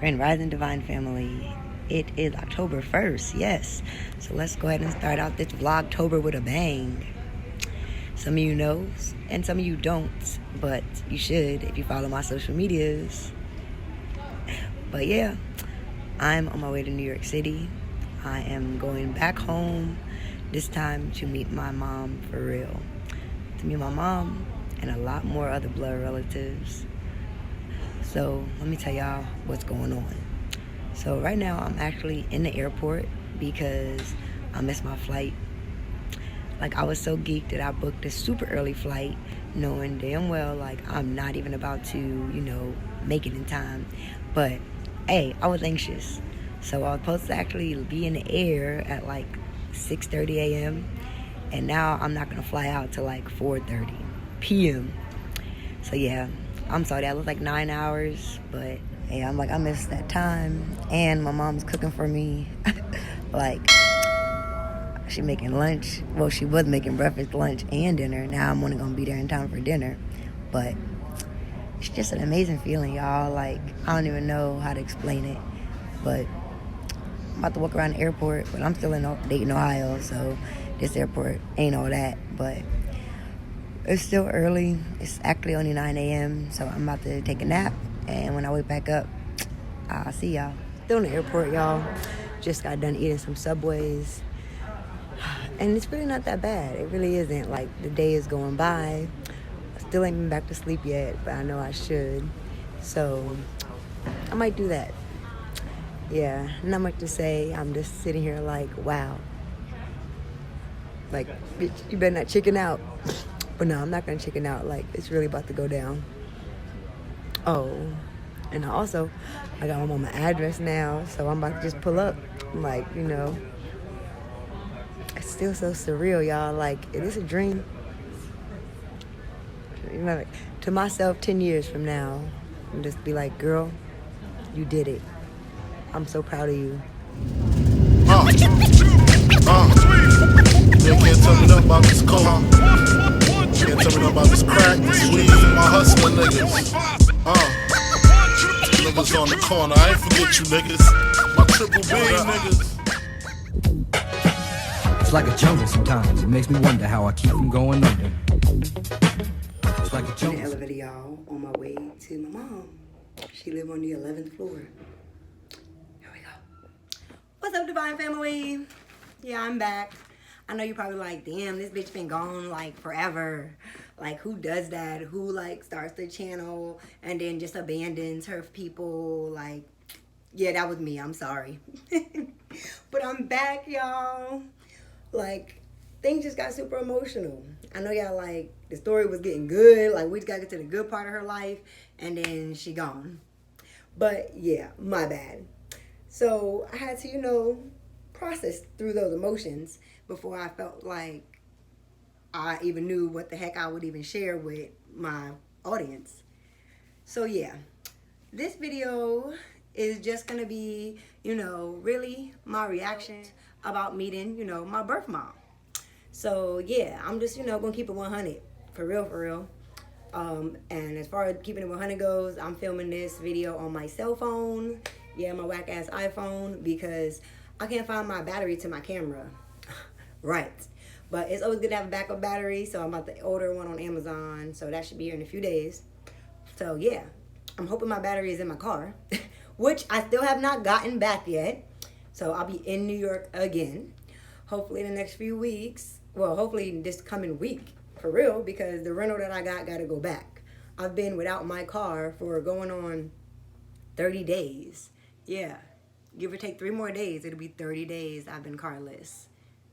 Grand Rising Divine Family. It is October 1st, yes. So let's go ahead and start out this Vlogtober with a bang. Some of you know, and some of you don't, but you should if you follow my social medias. But yeah, I'm on my way to New York City. I am going back home, this time to meet my mom for real. To meet my mom and a lot more other blood relatives. So let me tell y'all what's going on. So right now I'm actually in the airport because I missed my flight. Like, I was so geeked that I booked a super early flight knowing damn well like I'm not even about to, make it in time. But hey, I was anxious. So I was supposed to actually be in the air at like 6:30 a.m. and now I'm not gonna fly out till like 4:30 p.m. So yeah, I'm sorry, that was like 9 hours, but hey, I missed that time. And my mom's cooking for me. Like, she making lunch. Well, she was making breakfast, lunch, and dinner. Now I'm only gonna be there in time for dinner. But it's just an amazing feeling, y'all. Like, I don't even know how to explain it. But I'm about to walk around the airport, but I'm still in Dayton, Ohio, so this airport ain't all that. But it's still early. It's actually only 9 a.m., so I'm about to take a nap. And when I wake back up, I'll see y'all. Still in the airport, y'all. Just got done eating some Subways. And it's really not that bad. It really isn't. Like, the day is going by. I still ain't been back to sleep yet, but I know I should. So I might do that. Yeah, not much to say. I'm just sitting here like, wow. Like, bitch, you better not chicken out. But no, I'm not going to chicken out. Like, it's really about to go down. Oh, and also, I got my mama address now, so I'm about to just pull up. Like, it's still so surreal, y'all. Like, it is a dream. Like, to myself 10 years from now, and just be like, girl, you did it. I'm so proud of you. You can't tell me nothing about this coke. Can't tell me nothing about this crack, this weed, and my hustling niggas. Niggas on the corner, I ain't forget you niggas. My triple B niggas. It's like a jungle sometimes. It makes me wonder how I keep from going under. It's like a jungle. In the elevator, y'all, on my way to my mom. She live on the 11th floor. Here we go. What's up, Divine Family? Yeah, I'm back. I know you're probably like, damn, this bitch been gone like forever. Like, who does that? Who like starts the channel and then just abandons her people? Like, yeah, that was me. I'm sorry. But I'm back, y'all. Like, things just got super emotional. I know y'all like, the story was getting good. Like, we just got to get to the good part of her life. And then she gone. But yeah, my bad. So I had to, process through those emotions before I felt like I even knew what the heck I would even share with my audience. So yeah, this video is just gonna be, really my reaction about meeting, my birth mom. So yeah, I'm just, gonna keep it 100, for real. And as far as keeping it 100 goes, I'm filming this video on my cell phone. Yeah, my whack ass iPhone, because I can't find my battery to my camera. Right. But it's always good to have a backup battery, so I'm about to order one on Amazon, so that should be here in a few days. So yeah, I'm hoping my battery is in my car, which I still have not gotten back yet. So I'll be in New York again, hopefully in the next few weeks. Well, hopefully this coming week, for real, because the rental that I got to go back. I've been without my car for going on 30 days. Yeah, give or take 3 more days, it'll be 30 days I've been carless.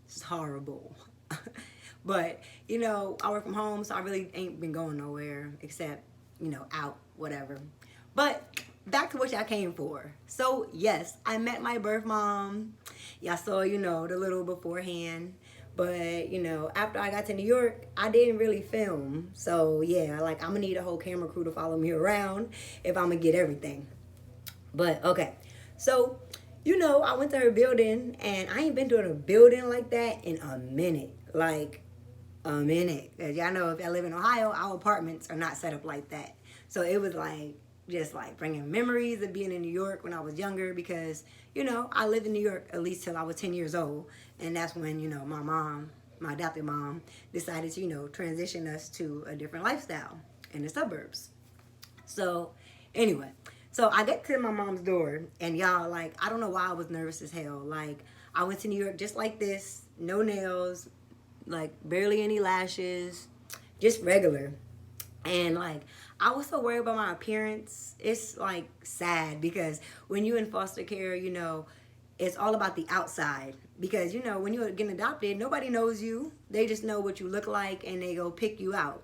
It's horrible. But, I work from home, so I really ain't been going nowhere except, out, whatever. But back to what y'all came for. So, yes, I met my birth mom. Y'all saw, the little beforehand. But, after I got to New York, I didn't really film. So, yeah, like, I'm going to need a whole camera crew to follow me around if I'm going to get everything. But, okay. So, I went to her building, and I ain't been to a building like that in a minute. Like, a minute. As y'all know, if I live in Ohio, our apartments are not set up like that. So it was like, just like bringing memories of being in New York when I was younger because, you know, I lived in New York at least till I was 10 years old. And that's when, you know, my mom, my adopted mom, decided to, you know, transition us to a different lifestyle in the suburbs. So anyway, so I get to my mom's door and y'all, like, I don't know why I was nervous as hell. Like, I went to New York just like this, no nails, like barely any lashes, just regular. And like, I was so worried about my appearance. It's like sad because when you're in foster care, you know, it's all about the outside. Because, you know, when you're getting adopted, nobody knows you. They just know what you look like and they go pick you out.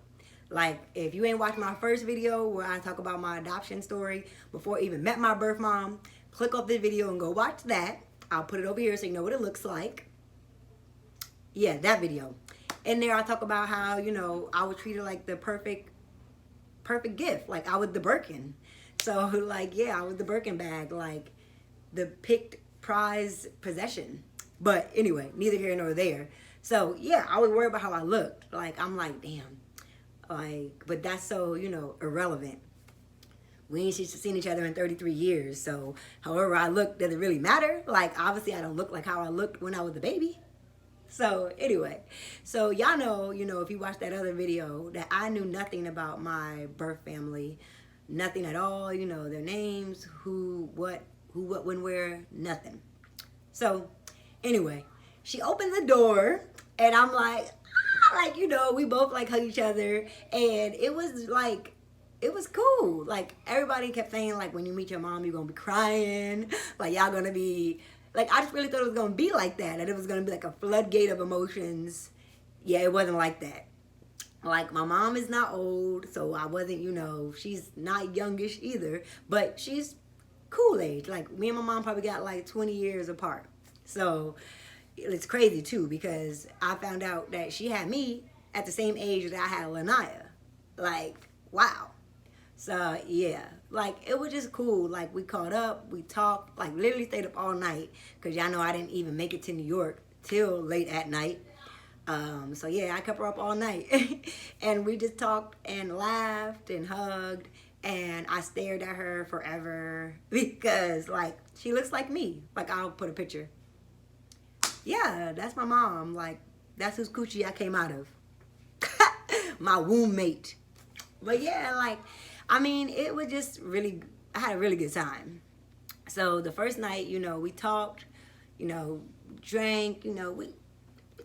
Like, if you ain't watched my first video where I talk about my adoption story before I even met my birth mom, click off this video and go watch that. I'll put it over here so you know what it looks like. Yeah, that video. In there, I talk about how, you know, I was treated like the perfect gift. Like, I was the Birkin. So, like, yeah, I was the Birkin bag. Like, the picked prize possession. But anyway, neither here nor there. So, yeah, I was worried about how I looked. Like, I'm like, damn. Like, but that's so, you know, irrelevant. We ain't seen each other in 33 years. So, however I look, does it really matter? Like, obviously, I don't look like how I looked when I was a baby. So, anyway. So, y'all know, you know, if you watched that other video, that I knew nothing about my birth family. Nothing at all. You know, their names, who, what, when, where, nothing. So, anyway, she opened the door, and I'm like, you know, we both like hug each other, and it was like, it was cool. Like, everybody kept saying, like, when you meet your mom, you're gonna be crying, like, y'all gonna be, like, I just really thought it was gonna be like that, and it was gonna be like a floodgate of emotions. Yeah, it wasn't like that. Like, my mom is not old, so I wasn't, you know, she's not youngish either, but she's cool age. Like, me and my mom probably got like 20 years apart. So it's crazy too, because I found out that she had me at the same age that I had Lanaya. Like, wow. So yeah, like, it was just cool. Like, we caught up, we talked, like, literally stayed up all night, because y'all know I didn't even make it to New York till late at night. So yeah, I kept her up all night. And we just talked and laughed and hugged, and I stared at her forever because, like, she looks like me. Like, I'll put a picture. Yeah, that's my mom. Like, that's whose coochie I came out of. My womb mate. But yeah, like, I mean, it was just really, I had a really good time. So the first night, you know, we talked, you know, drank, you know, we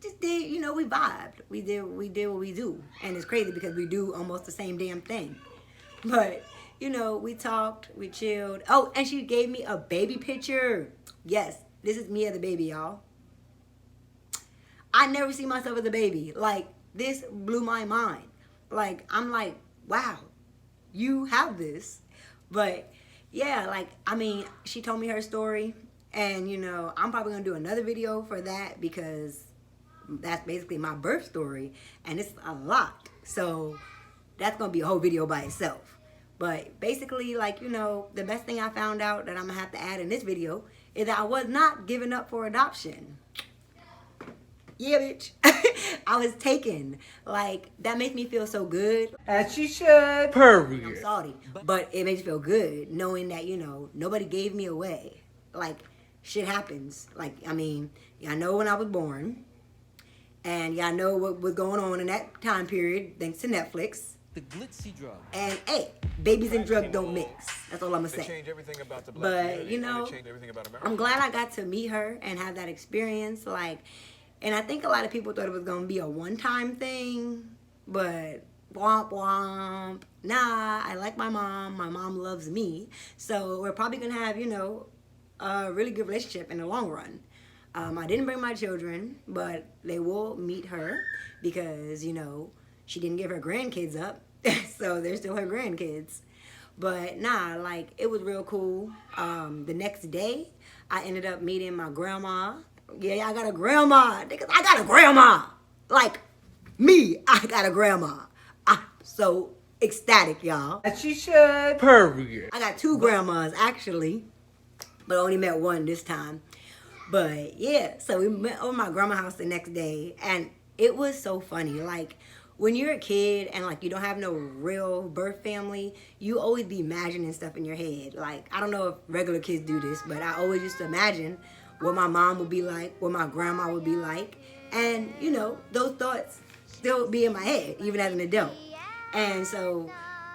just did, you know, we vibed. We did what we do. And it's crazy because we do almost the same damn thing. But, you know, we talked, we chilled. Oh, and she gave me a baby picture. Yes, this is me as a baby, y'all. I never see myself as a baby. Like, this blew my mind. Like, I'm like, wow, you have this. But, yeah, like, I mean, she told me her story. And, you know, I'm probably going to do another video for that because that's basically my birth story. And it's a lot. So that's going to be a whole video by itself. But basically, like, you know, the best thing I found out that I'm going to have to add in this video is that I was not given up for adoption. Yeah, bitch. I was taken. Like, that makes me feel so good. As she should. Period. I'm sorry. But it makes me feel good knowing that, you know, nobody gave me away. Like, shit happens. Like, I mean, y'all know when I was born. And y'all know what was going on in that time period, thanks to Netflix. The glitzy drug. And, hey, babies and drugs don't mix. That's all I'm going to say. Change everything about the black but, community, you know, change everything about America. I'm glad I got to meet her and have that experience. Like, and I think a lot of people thought it was going to be a one-time thing. But, womp womp. Nah, I like my mom. My mom loves me. So, we're probably going to have, you know, a really good relationship in the long run. I didn't bring my children, but they will meet her because, you know, she didn't give her grandkids up. So they're still her grandkids. But nah, like, it was real cool. The next day, I ended up meeting my grandma. Yeah, I got a grandma. Niggas, I got a grandma. Like, me, I got a grandma. I'm so ecstatic, y'all. As she should. Period. I got two grandmas, actually. But I only met one this time. But yeah, so we met over my grandma's house the next day, and it was so funny. Like, when you're a kid and like you don't have no real birth family, you always be imagining stuff in your head. Like, I don't know if regular kids do this, but I always used to imagine what my mom would be like, what my grandma would be like. And, you know, those thoughts still be in my head, even as an adult. And so,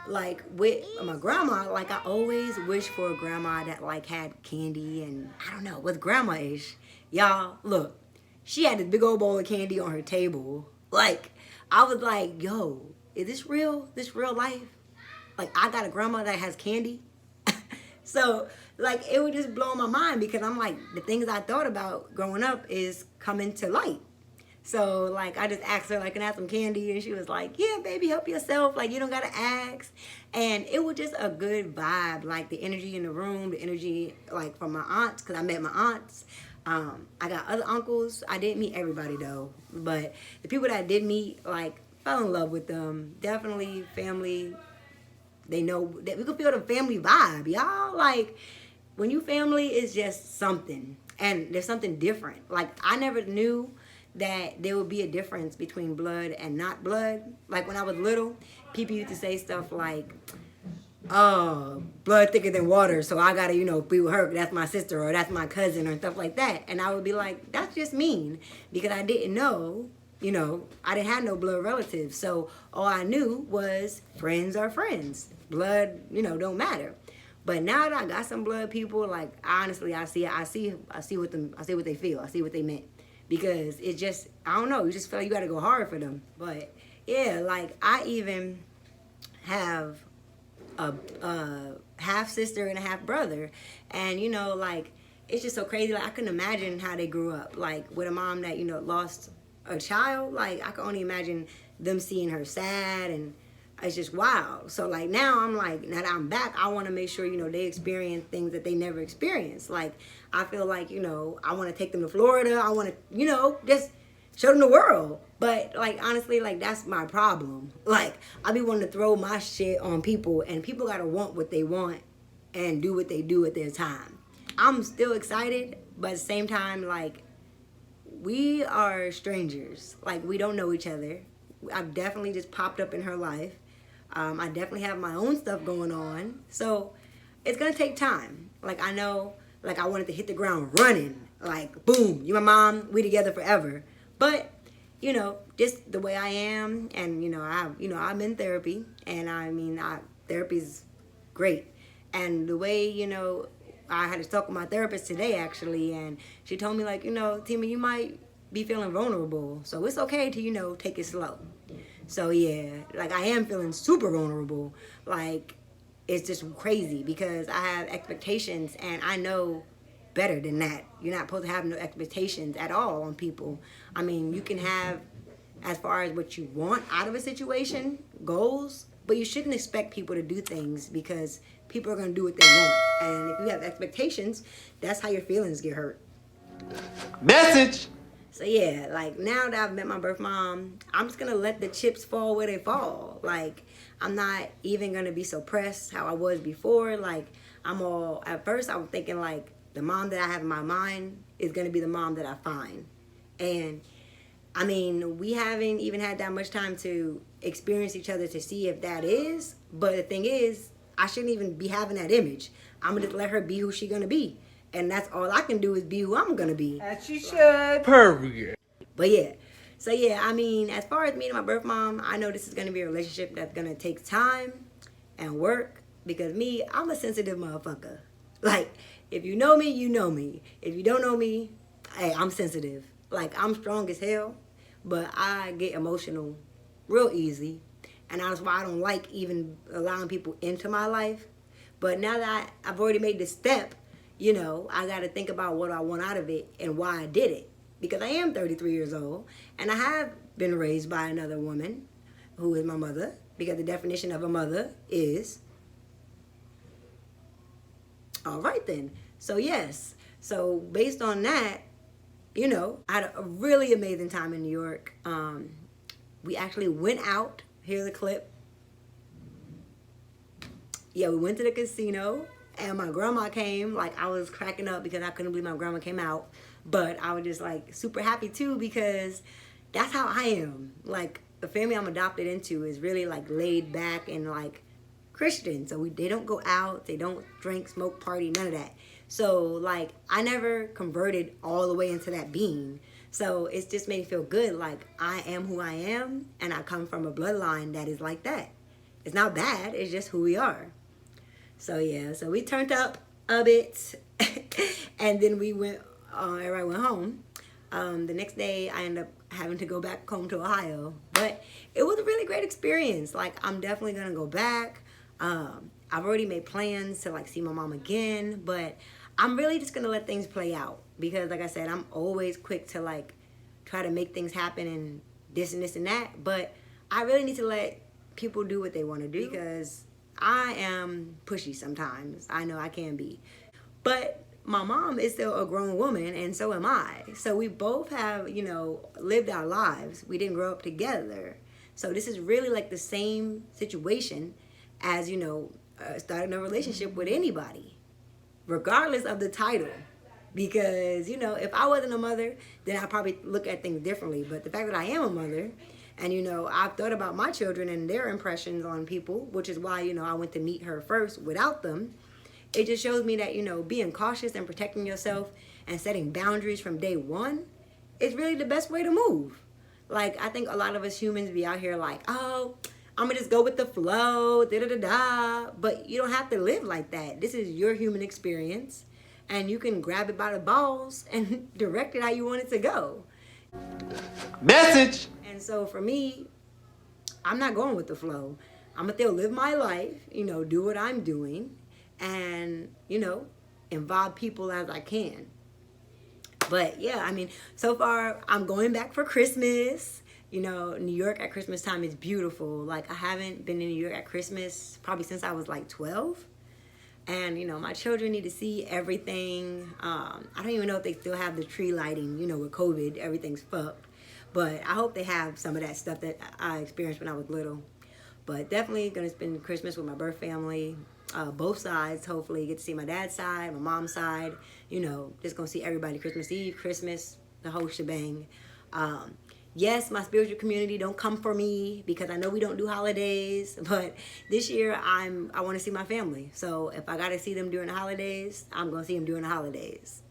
like, with my grandma, like, I always wish for a grandma that, like, had candy and, I don't know, was grandma-ish. Y'all, look, she had this big old bowl of candy on her table. Like, I was like, yo, is this real? This real life? Like, I got a grandma that has candy? So, like, it would just blow my mind because I'm like, the things I thought about growing up is coming to light. So, like, I just asked her, like, can I have some candy? And she was like, yeah, baby, help yourself. Like, you don't got to ask. And it was just a good vibe. Like, the energy in the room, the energy, like, from my aunts, because I met my aunts. I got other uncles. I didn't meet everybody, though. But the people that I did meet, like, fell in love with them. Definitely family. They know that we can feel the family vibe, y'all. Like, when you family, it's just something. And there's something different. Like, I never knew that there would be a difference between blood and not blood. Like, when I was little, people used to say stuff like, oh, blood thicker than water, so I gotta, you know, be with her, that's my sister, or that's my cousin, or stuff like that. And I would be like, that's just mean, because I didn't know, you know, I didn't have no blood relatives. So all I knew was friends are friends. Blood, you know, don't matter. But now that I got some blood people, like, honestly, I see what they feel. I see what they meant. Because it just, I don't know, you just feel like you gotta go hard for them. But yeah, like, I even have a half sister and a half brother, and you know, like, it's just so crazy. Like, I couldn't imagine how they grew up, like, with a mom that, you know, lost a child. Like, I can only imagine them seeing her sad, and it's just wild. So, like, now I'm like, now that I'm back, I want to make sure, you know, they experience things that they never experienced. Like, I feel like, you know, I want to take them to Florida. I want to, you know, just show them the world. But, like, honestly, like, that's my problem. Like, I be wanting to throw my shit on people, and people got to want what they want and do what they do at their time. I'm still excited, but at the same time, like, we are strangers. Like, we don't know each other. I've definitely just popped up in her life. I definitely have my own stuff going on. So, it's going to take time. Like, I know, like, I wanted to hit the ground running. Like, boom, you my mom, we together forever. But, you know, just the way I am, and, you know, I'm in therapy, and I mean, therapy's great. And the way, you know, I had to talk with my therapist today, actually, and she told me, like, you know, Tima, you might be feeling vulnerable, so it's okay to, you know, take it slow. So, yeah, like, I am feeling super vulnerable. Like, it's just crazy because I have expectations, and I know better than that. You're not supposed to have no expectations at all on people. I mean, you can have, as far as what you want out of a situation, goals, but you shouldn't expect people to do things because people are going to do what they want. And if you have expectations, that's how your feelings get hurt. Message! So yeah, like, now that I've met my birth mom, I'm just going to let the chips fall where they fall. Like, I'm not even going to be so pressed how I was before. Like, at first I was thinking, like, the mom that I have in my mind is going to be the mom that I find. And, I mean, we haven't even had that much time to experience each other to see if that is. But the thing is, I shouldn't even be having that image. I'm going to let her be who she's going to be. And that's all I can do is be who I'm going to be. As she should. Period. But yeah. So yeah, I mean, as far as meeting my birth mom, I know this is going to be a relationship that's going to take time and work. Because me, I'm a sensitive motherfucker. Like, if you know me, you know me. If you don't know me, hey, I'm sensitive. Like, I'm strong as hell, but I get emotional real easy. And that's why I don't like even allowing people into my life. But now that I've already made this step, you know, I got to think about what I want out of it and why I did it. Because I am 33 years old, and I have been raised by another woman who is my mother. Because the definition of a mother is... All right, then. So, yes. So, based on that, you know, I had a really amazing time in New York. We actually went out. Here's the clip. Yeah, we went to the casino, and my grandma came. Like, I was cracking up because I couldn't believe my grandma came out. But I was just, like, super happy, too, because that's how I am. Like, the family I'm adopted into is really like laid back and like Christian. So they don't go out, they don't drink, smoke, party, none of that. So like I never converted all the way into that being. So it's just made me feel good. Like I am who I am, and I come from a bloodline that is like that. It's not bad, it's just who we are. So yeah, so we turned up a bit and then we went, everybody went home. The next day I ended up having to go back home to Ohio, but it was a really great experience. Like I'm definitely gonna go back. I've already made plans to like see my mom again, but I'm really just gonna let things play out because like I said, I'm always quick to like try to make things happen and this and that, but I really need to let people do what they want to do because I am pushy sometimes. I know I can be, but my mom is still a grown woman and so am I. So we both have, you know, lived our lives. We didn't grow up together. So this is really like the same situation as, you know, starting a relationship with anybody, regardless of the title. Because, you know, if I wasn't a mother, then I'd probably look at things differently. But the fact that I am a mother, and, you know, I've thought about my children and their impressions on people, which is why, you know, I went to meet her first without them. It just shows me that, you know, being cautious and protecting yourself and setting boundaries from day one is really the best way to move. Like, I think a lot of us humans be out here like, oh, I'm gonna just go with the flow, da-da-da-da. But you don't have to live like that. This is your human experience. And you can grab it by the balls and direct it how you want it to go. Message! And so for me, I'm not going with the flow. I'm gonna still live my life, you know, do what I'm doing, and, you know, involve people as I can. But yeah, I mean, so far I'm going back for Christmas. You know, New York at Christmas time is beautiful. Like I haven't been in New York at Christmas probably since I was like 12. And, you know, my children need to see everything. I don't even know if they still have the tree lighting, you know, with COVID, everything's fucked. But I hope they have some of that stuff that I experienced when I was little. But definitely going to spend Christmas with my birth family, both sides, hopefully. Get to see my dad's side, my mom's side. You know, just going to see everybody Christmas Eve, Christmas, the whole shebang. Yes, my spiritual community don't come for me because I know we don't do holidays, but this year I want to see my family. So if I got to see them during the holidays, I'm going to see them during the holidays.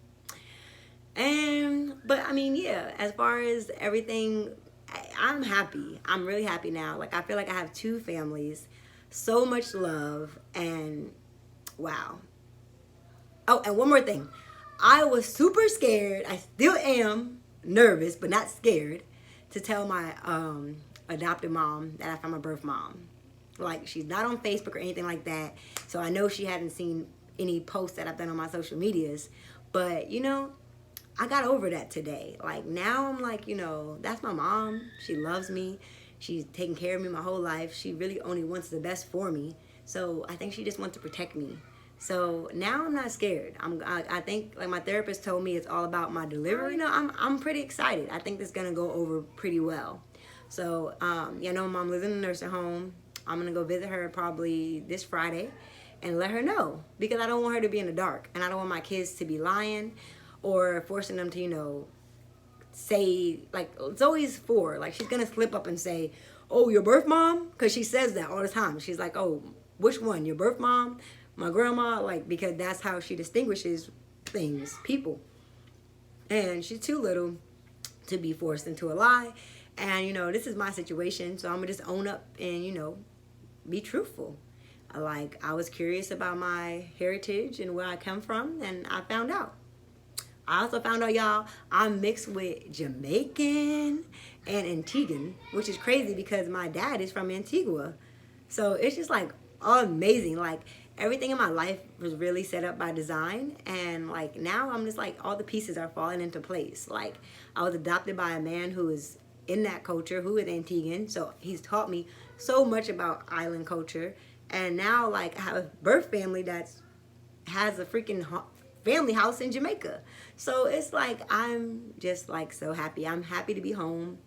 But I mean, yeah, as far as everything, I'm happy. I'm really happy now. Like I feel like I have two families, so much love, and wow. Oh, and one more thing. I was super scared. I still am nervous, but not scared, to tell my adopted mom that I found my birth mom. Like, she's not on Facebook or anything like that, so I know she hadn't seen any posts that I've done on my social medias. But, you know, I got over that today. Like, now I'm like, you know, that's my mom. She loves me. She's taken care of me my whole life. She really only wants the best for me. So I think she just wants to protect me. So now I'm not scared. I think, like my therapist told me, it's all about my delivery. You know, I'm pretty excited. I think this is gonna go over pretty well. So, you know, mom lives in a nursing home. I'm gonna go visit her probably this Friday and let her know, because I don't want her to be in the dark, and I don't want my kids to be lying or forcing them to, you know, say, like, Zoe's 4. Like, she's gonna slip up and say, oh, your birth mom? Because she says that all the time. She's like, oh, which one? Your birth mom? My grandma? Like, because that's how she distinguishes things, people. And she's too little to be forced into a lie. And, you know, this is my situation, so I'm gonna just own up and, you know, be truthful. Like, I was curious about my heritage and where I come from, and I found out. I also found out, y'all, I'm mixed with Jamaican and Antiguan, which is crazy because my dad is from Antigua. So it's just like amazing. Like, everything in my life was really set up by design, and like now I'm just like, all the pieces are falling into place. Like, I was adopted by a man who is in that culture, who is Antiguan, so he's taught me so much about island culture. And now, like, I have a birth family that's has a freaking family house in Jamaica. So it's like, I'm just like so happy. I'm happy to be home.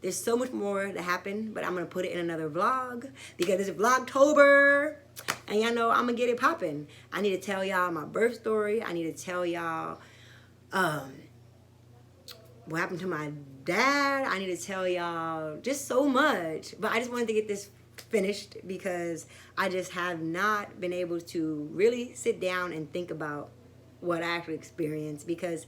There's so much more to happen, but I'm gonna put it in another vlog because it's Vlogtober, and y'all know I'm gonna get it popping. I need to tell y'all my birth story. I need to tell y'all what happened to my dad. I need to tell y'all just so much. But I just wanted to get this finished because I just have not been able to really sit down and think about what I actually experienced, because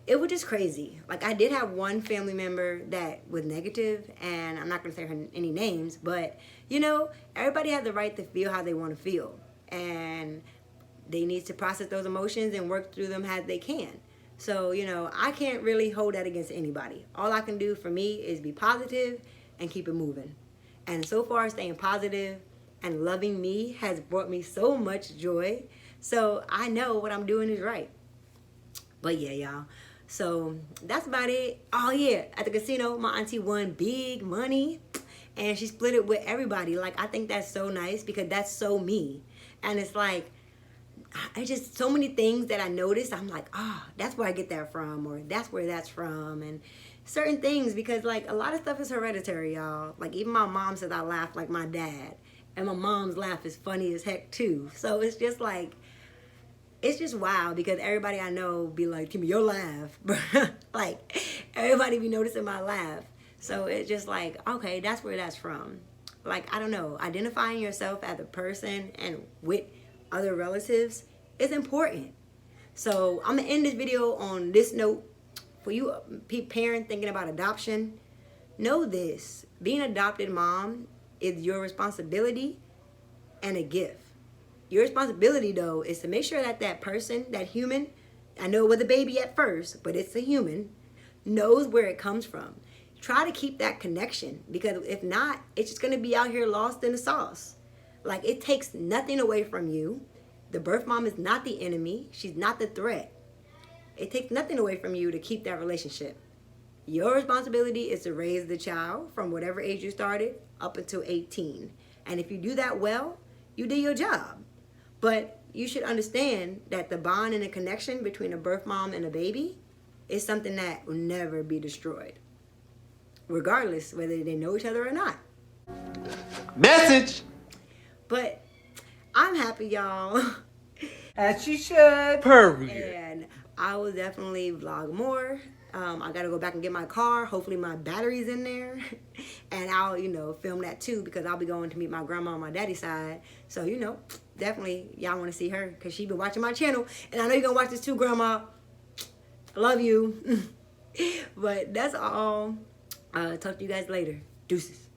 it was just crazy. Like, I did have one family member that was negative, and I'm not going to say any names, but, you know, everybody has the right to feel how they want to feel, and they need to process those emotions and work through them as they can. So, you know, I can't really hold that against anybody. All I can do for me is be positive and keep it moving. And so far, staying positive and loving me has brought me so much joy. So I know what I'm doing is right. But yeah, y'all. So that's about it. Oh yeah, at the casino, my auntie won big money and she split it with everybody. Like, I think that's so nice because that's so me. And it's like, I just, so many things that I noticed, I'm like, that's where I get that from, or that's where that's from. And certain things, because like a lot of stuff is hereditary, y'all. Like, even my mom says I laugh like my dad, and my mom's laugh is funny as heck too. So it's just like, it's just wild because everybody I know be like, give me your laugh. Like, everybody be noticing my laugh. So it's just like, okay, that's where that's from. Like, I don't know, identifying yourself as a person and with other relatives is important. So I'm gonna end this video on this note. For you parent thinking about adoption, know this: being an adopted mom is your responsibility and a gift. Your responsibility, though, is to make sure that that person, that human, I know it was a baby at first, but it's a human, knows where it comes from. Try to keep that connection, because if not, it's just going to be out here lost in the sauce. Like, it takes nothing away from you. The birth mom is not the enemy. She's not the threat. It takes nothing away from you to keep that relationship. Your responsibility is to raise the child from whatever age you started up until 18. And if you do that well, you did your job. But you should understand that the bond and the connection between a birth mom and a baby is something that will never be destroyed, regardless whether they know each other or not. Message. But I'm happy, y'all. As she should. Period. And I will definitely vlog more. I gotta go back and get my car. Hopefully my battery's in there. And I'll, you know, film that too, because I'll be going to meet my grandma on my daddy's side. So, you know, definitely y'all want to see her because she been watching my channel. And I know you're gonna watch this too, Grandma. I love you. But that's all. Talk to you guys later. Deuces.